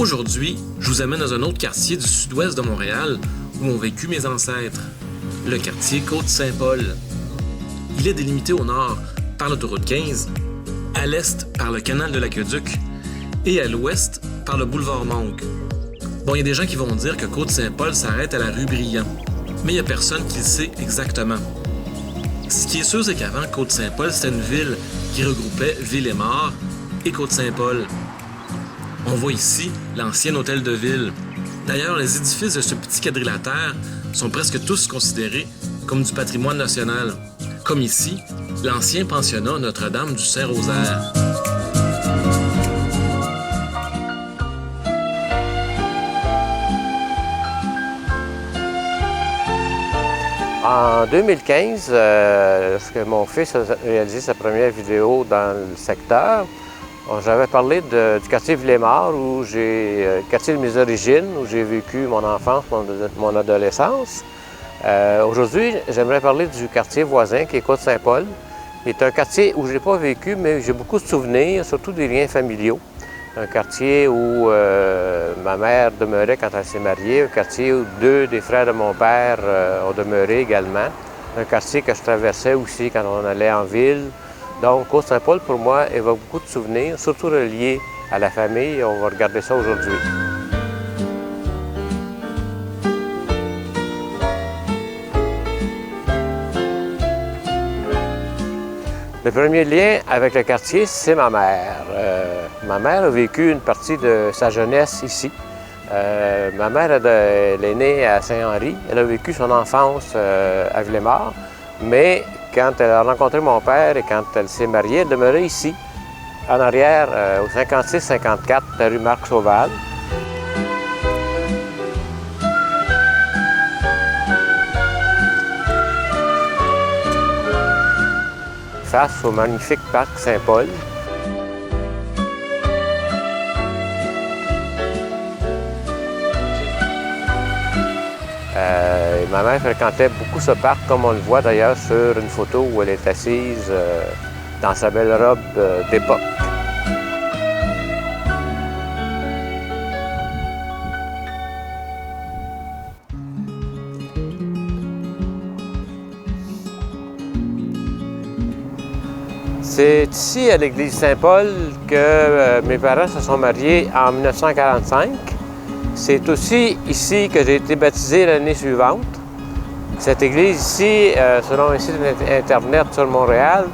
Aujourd'hui, je vous amène dans un autre quartier du sud-ouest de Montréal où ont vécu mes ancêtres, le quartier Côte-Saint-Paul. Il est délimité au nord par l'autoroute 15, à l'est par le canal de l'Aqueduc et à l'ouest par le boulevard Monk. Bon, il y a des gens qui vont dire que Côte-Saint-Paul s'arrête à la rue Brillant, mais il n'y a personne qui le sait exactement. Ce qui est sûr, c'est qu'avant, Côte-Saint-Paul, c'était une ville qui regroupait Ville-et-Mort et Côte-Saint-Paul. On voit ici l'ancien hôtel de ville. D'ailleurs, les édifices de ce petit quadrilatère sont presque tous considérés comme du patrimoine national. Comme ici, l'ancien pensionnat Notre-Dame du Saint-Rosaire. En 2015, lorsque mon fils a réalisé sa première vidéo dans le secteur, j'avais parlé du quartier Ville-et-Mort, le quartier de mes origines, où j'ai vécu mon enfance, mon adolescence. Aujourd'hui, j'aimerais parler du quartier voisin, qui est Côte-Saint-Paul. C'est un quartier où je n'ai pas vécu, mais j'ai beaucoup de souvenirs, surtout des liens familiaux. Un quartier où ma mère demeurait quand elle s'est mariée, un quartier où deux des frères de mon père ont demeuré également, un quartier que je traversais aussi quand on allait en ville. Donc, Côte-Saint-Paul, pour moi, évoque beaucoup de souvenirs, surtout reliés à la famille. On va regarder ça aujourd'hui. Le premier lien avec le quartier, c'est ma mère. Ma mère a vécu une partie de sa jeunesse ici. Ma mère, elle est née à Saint-Henri. Elle a vécu son enfance à Ville-et-Mort. Mais quand elle a rencontré mon père et quand elle s'est mariée, elle demeurait ici, en arrière, au 56-54 de la rue Marc-Sauval. Face au magnifique parc Saint-Paul. Ma mère fréquentait beaucoup ce parc, comme on le voit d'ailleurs sur une photo où elle est assise dans sa belle robe d'époque. C'est ici, à l'église Saint-Paul, que mes parents se sont mariés en 1945. C'est aussi ici que j'ai été baptisé l'année suivante. Cette église ici, selon un site internet sur Montréal,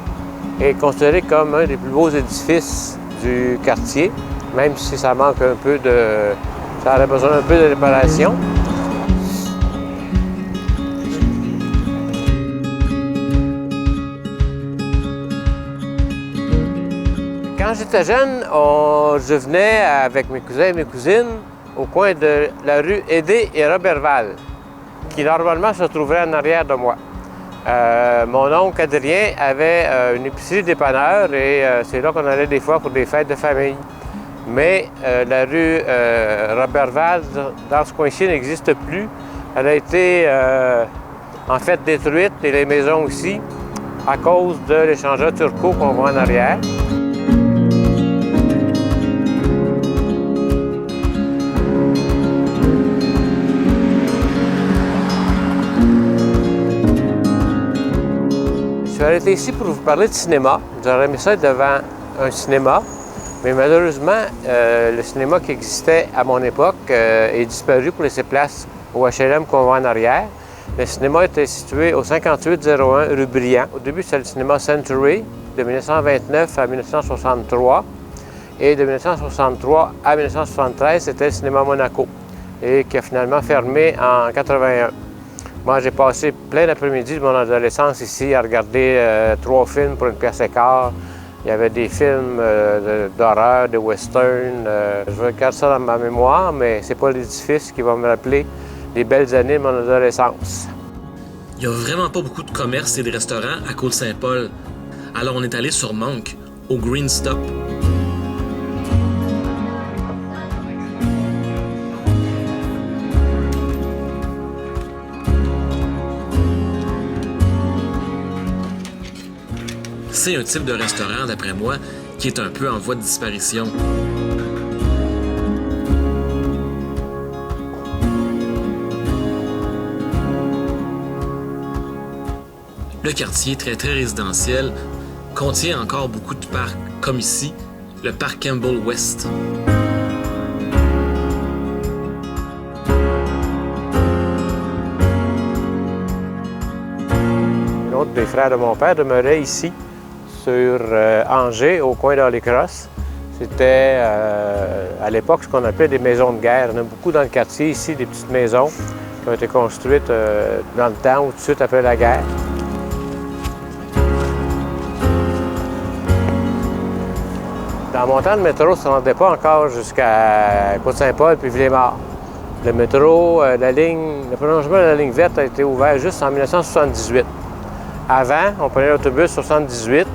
est considérée comme un des plus beaux édifices du quartier, même si ça manque un peu de... ça aurait besoin un peu de réparation. Quand j'étais jeune, je venais avec mes cousins et mes cousines au coin de la rue Aidé et Roberval, qui normalement se trouverait en arrière de moi. Mon oncle Adrien avait une épicerie dépanneur et c'est là qu'on allait des fois pour des fêtes de famille. Mais la rue Roberval, dans ce coin-ci, n'existe plus. Elle a été en fait détruite, et les maisons aussi, à cause de l'échangeur turco qu'on voit en arrière. Je suis arrêté ici pour vous parler de cinéma. J'aurais aimé ça être devant un cinéma, mais malheureusement, le cinéma qui existait à mon époque est disparu pour laisser place au HLM qu'on voit en arrière. Le cinéma était situé au 5801 rue Brillant. Au début, c'était le cinéma Century, de 1929 à 1963. Et de 1963 à 1973, c'était le cinéma Monaco, et qui a finalement fermé en 1981. Moi, j'ai passé plein d'après-midi de mon adolescence ici à regarder 3 films pour une pièce et quart. Il y avait des films d'horreur, de western. Je regarde ça dans ma mémoire, mais c'est pas l'édifice qui va me rappeler les belles années de mon adolescence. Il n'y a vraiment pas beaucoup de commerces et de restaurants à Côte-Saint-Paul. Alors on est allé sur Monk, au Green Stop. C'est un type de restaurant, d'après moi, qui est un peu en voie de disparition. Le quartier, très résidentiel, contient encore beaucoup de parcs, comme ici, le parc Campbell West. L'autre des frères de mon père demeurait ici, sur Angers, au coin d'Holy-Cross. C'était à l'époque ce qu'on appelait des maisons de guerre. Il y en a beaucoup dans le quartier ici, des petites maisons qui ont été construites dans le temps ou tout de suite après la guerre. Dans mon temps, le métro ne se rendait pas encore jusqu'à Côte-Saint-Paul puis Villemort. Le métro, le prolongement de la ligne verte a été ouvert juste en 1978. Avant, on prenait l'autobus 78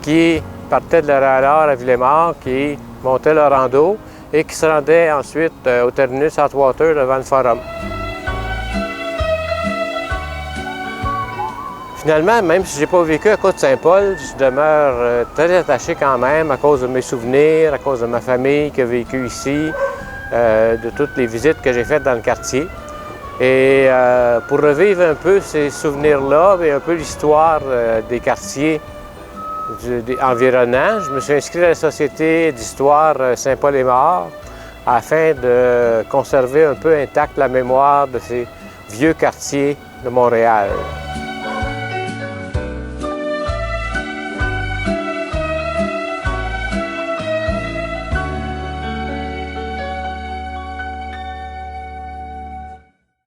qui partait de la Rallard à Villemort, qui montait le rando et qui se rendait ensuite au terminus Atwater devant le Forum. Finalement, même si je n'ai pas vécu à Côte-Saint-Paul, je demeure très attaché quand même à cause de mes souvenirs, à cause de ma famille qui a vécu ici, de toutes les visites que j'ai faites dans le quartier. Et pour revivre un peu ces souvenirs-là et un peu l'histoire des quartiers environnants, je me suis inscrit à la Société d'histoire Saint-Paul-et-Mort afin de conserver un peu intacte la mémoire de ces vieux quartiers de Montréal.